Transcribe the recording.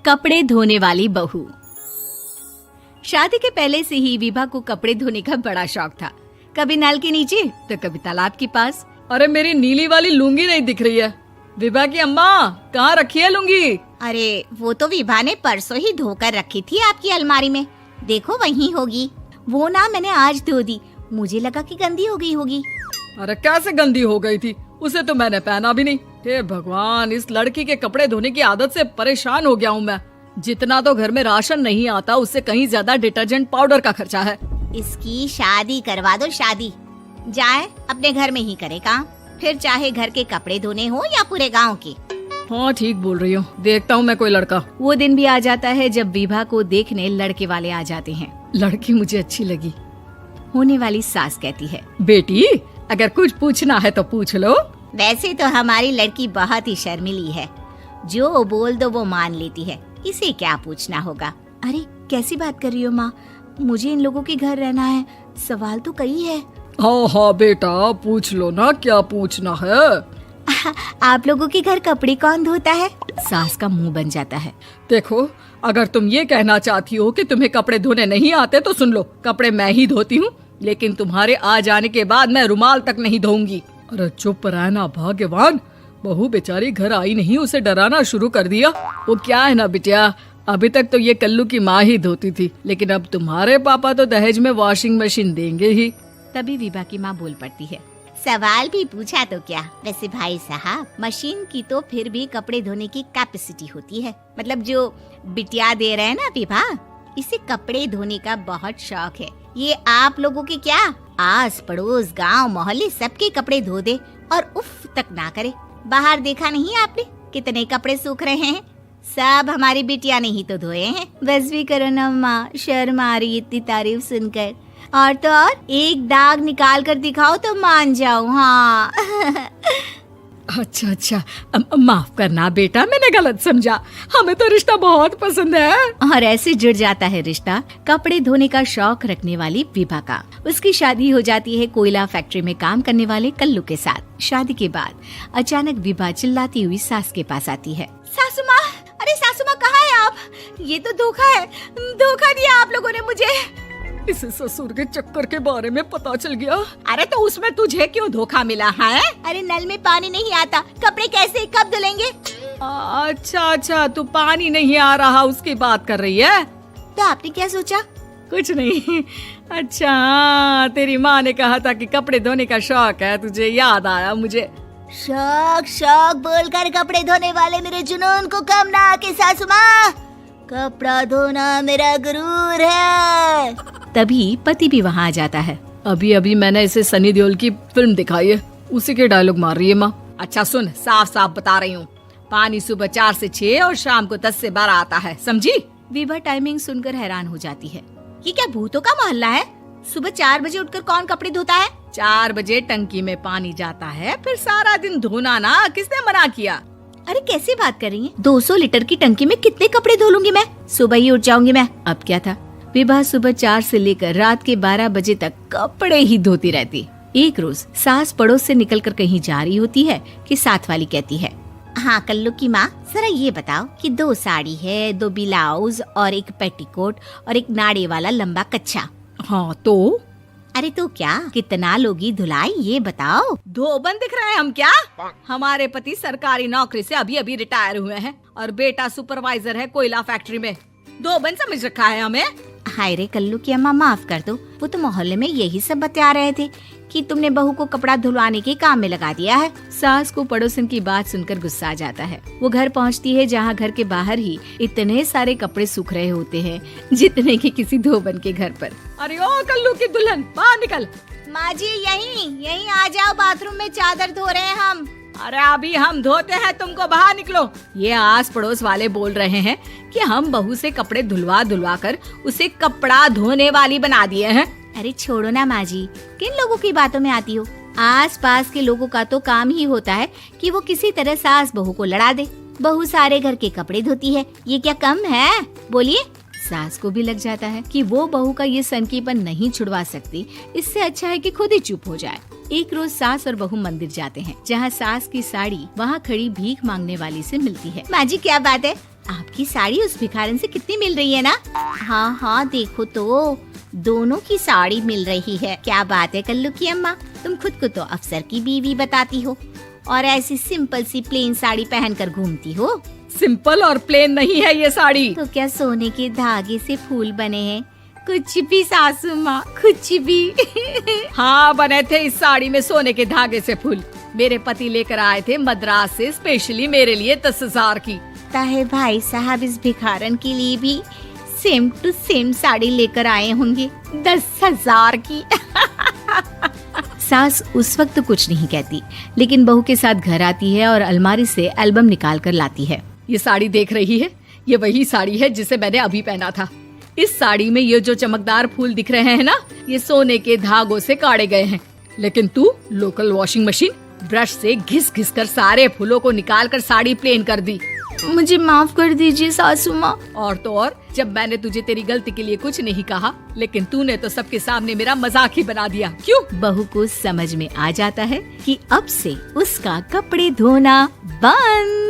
कपड़े धोने वाली बहू। शादी के पहले से ही विभा को कपड़े धोने का बड़ा शौक था। कभी नल के नीचे तो कभी तालाब के पास। अरे मेरी नीली वाली लुंगी नहीं दिख रही है। विभा की अम्मा, कहाँ रखी है लुंगी? अरे वो तो विभा ने परसों ही धोकर रखी थी आपकी अलमारी में, देखो वहीं होगी। वो ना मैंने आज धो दी, मुझे लगा कि गंदी हो गई होगी। अरे कैसे गंदी हो गई थी? उसे तो मैंने पहना भी नहीं। हे भगवान, इस लड़की के कपड़े धोने की आदत से परेशान हो गया हूँ मैं। जितना तो घर में राशन नहीं आता, उससे कहीं ज्यादा डिटर्जेंट पाउडर का खर्चा है। इसकी शादी करवा दो, शादी जाए अपने घर में ही करे काम, फिर चाहे घर के कपड़े धोने हो या पूरे गांव के। हाँ ठीक बोल रही हूँ, देखता हूँ मैं कोई लड़का। वो दिन भी आ जाता है जब विभा को देखने लड़के वाले आ जाते हैं। लड़की मुझे अच्छी लगी। होने वाली सास कहती है, बेटी अगर कुछ पूछना है तो पूछ लो। वैसे तो हमारी लड़की बहुत ही शर्मीली है, जो बोल दो वो मान लेती है, इसे क्या पूछना होगा। अरे कैसी बात कर रही हो माँ, मुझे इन लोगों के घर रहना है, सवाल तो कई है। हाँ हाँ बेटा, पूछ लो ना, क्या पूछना है। आप लोगों के घर कपड़े कौन धोता है? सास का मुंह बन जाता है। देखो, अगर तुम ये कहना चाहती हो कि तुम्हें कपड़े धोने नहीं आते तो सुन लो, कपड़े मैं ही धोती हूँ, लेकिन तुम्हारे आ जाने के बाद मैं रुमाल तक नहीं धोऊंगी। अरे चुप रहना भाग्यवान, बहू बेचारी घर आई नहीं, उसे डराना शुरू कर दिया। वो क्या है ना बिटिया, अभी तक तो ये कल्लू की माँ ही धोती थी, लेकिन अब तुम्हारे पापा तो दहेज में वॉशिंग मशीन देंगे ही। तभी विभा की माँ बोल पड़ती है, सवाल भी पूछा तो क्या। वैसे भाई साहब, मशीन की तो फिर भी कपड़े धोने की कैपेसिटी होती है। मतलब जो बिटिया दे रहे हैं ना विभा, इसे कपड़े धोने का बहुत शौक है। ये आप लोगों के क्या, आस पड़ोस गांव मोहल्ले सबके कपड़े धो दे और उफ तक ना करे। बाहर देखा नहीं आपने कितने कपड़े सूख रहे हैं? सब हमारी बिटिया ने ही तो धोए हैं। बस भी करो ना माँ, शर्म आ रही इतनी तारीफ सुनकर। और तो और एक दाग निकाल कर दिखाओ तो मान जाऊँ। हाँ अच्छा, माफ करना बेटा, मैंने गलत समझा। हमें तो रिश्ता बहुत पसंद है। और ऐसे जुड़ जाता है रिश्ता कपड़े धोने का शौक रखने वाली विभा का। उसकी शादी हो जाती है कोयला फैक्ट्री में काम करने वाले कल्लू के साथ। शादी के बाद अचानक विभा चिल्लाती हुई सास के पास आती है। सासू माँ, अरे सासू माँ कहाँ है आप? ये तो धोखा है, धोखा दिया आप लोगों ने मुझे। इसे ससुर के चक्कर के बारे में पता चल गया। अरे तो उसमें तुझे क्यों धोखा मिला है? अरे नल में पानी नहीं आता, कपड़े कैसे कब धुलेंगे? अच्छा, तू पानी नहीं आ रहा उसकी बात कर रही है। तो आपने क्या सोचा? कुछ नहीं। अच्छा, तेरी माँ ने कहा था कि कपड़े धोने का शौक है तुझे, याद आया मुझे। शौक बोलकर कपड़े धोने वाले मेरे जुनून को कम ना आके सासू माँ, कपड़ा धोना मेरा गुरूर है। तभी पति भी वहाँ आ जाता है। अभी मैंने इसे सनी देओल की फिल्म दिखाई है, उसी के डायलॉग मार रही है माँ। अच्छा सुन, साफ साफ बता रही हूँ, पानी सुबह 4 से 6 और शाम को 10 से 12 आता है, समझी? विभा टाइमिंग सुनकर हैरान हो जाती है। ये क्या भूतों का मोहल्ला है? सुबह 4 बजे उठकर कौन कपड़े धोता है? 4 बजे टंकी में पानी जाता है, फिर सारा दिन धोना ना, किसने मना किया? अरे कैसी बात कर रही है? 200 लीटर की टंकी में कितने कपड़े धो लूंगी मैं? सुबह ही उठ जाऊंगी मैं। अब क्या था, विभा सुबह 4 से लेकर रात के 12 बजे तक कपड़े ही धोती रहती। एक रोज सास पड़ोस से निकलकर कहीं जा रही होती है कि साथ वाली कहती है, हाँ कल्लू की माँ, जरा ये बताओ कि 2 साड़ी है, 2 ब्लाउज और एक पेटीकोट और एक नाड़े वाला लंबा कच्छा। हाँ तो? अरे तो क्या, कितना लोगी धुलाई ये बताओ। धोबन दिख रहे हैं हम क्या? हमारे पति सरकारी नौकरी से अभी रिटायर हुए हैं और बेटा सुपरवाइजर है कोयला फैक्ट्री में। धोबन समझ रखा है हमें? हाय रे कल्लू की अम्मा, माफ कर दो, वो तो मोहल्ले में यही सब बता रहे थे कि तुमने बहू को कपड़ा धुलवाने के काम में लगा दिया है। सास को पड़ोसन की बात सुनकर गुस्सा आ जाता है। वो घर पहुंचती है जहां घर के बाहर ही इतने सारे कपड़े सूख रहे होते हैं जितने कि किसी धोबन के घर पर। अरे ओ कल्लू की दुल्हन, बाहर निकल। माँ जी यहीं आ जाओ, बाथरूम में चादर धो रहे हैं हम। अरे अभी हम धोते हैं, तुमको बाहर निकलो। ये आस पड़ोस वाले बोल रहे हैं कि हम बहू से कपड़े धुलवा कर उसे कपड़ा धोने वाली बना दिए हैं। अरे छोड़ो ना माँ जी, किन लोगों की बातों में आती हो? आस पास के लोगों का तो काम ही होता है कि वो किसी तरह सास बहू को लड़ा दे। बहू सारे घर के कपड़े धोती है, ये क्या कम है? बोलिए। सास को भी लग जाता है कि वो बहू का ये सनकीपन नहीं छुड़वा सकती, इससे अच्छा है कि खुद ही चुप हो जाए। एक रोज सास और बहू मंदिर जाते हैं, जहाँ सास की साड़ी वहाँ खड़ी भीख मांगने वाली से मिलती है। माँ जी क्या बात है, आपकी साड़ी उस भिखारन से कितनी मिल रही है ना? हाँ हाँ देखो तो, दोनों की साड़ी मिल रही है। क्या बात है कल्लू की अम्मा, तुम खुद को तो अफसर की बीवी बताती हो और ऐसी सिंपल सी प्लेन साड़ी पहनकर घूमती हो। सिंपल और प्लेन नहीं है ये साड़ी। तो क्या सोने के धागे से फूल बने हैं? कुछ भी सासू माँ, कुछ भी। हाँ बने थे इस साड़ी में सोने के धागे से फूल। मेरे पति लेकर आए थे मद्रास से स्पेशली मेरे लिए 10,000 की। ताहे भाई साहब इस भिखारन के लिए भी सेम टू सेम साड़ी लेकर आए होंगे 10,000 की। सास उस वक्त कुछ नहीं कहती, लेकिन बहू के साथ घर आती है और अलमारी से एल्बम निकाल कर लाती है। ये साड़ी देख रही है, ये वही साड़ी है जिसे मैंने अभी पहना था। इस साड़ी में ये जो चमकदार फूल दिख रहे हैं ना, ये सोने के धागों से काटे गए हैं। लेकिन तू लोकल वॉशिंग मशीन ब्रश से घिस घिस कर सारे फूलों को निकाल कर साड़ी प्लेन कर दी। मुझे माफ कर दीजिए सासू माँ। और तो और, जब मैंने तुझे तेरी गलती के लिए कुछ नहीं कहा, लेकिन तूने तो सबके सामने मेरा मजाक ही बना दिया। क्यों? बहू को समझ में आ जाता है कि अब से उसका कपड़े धोना बंद।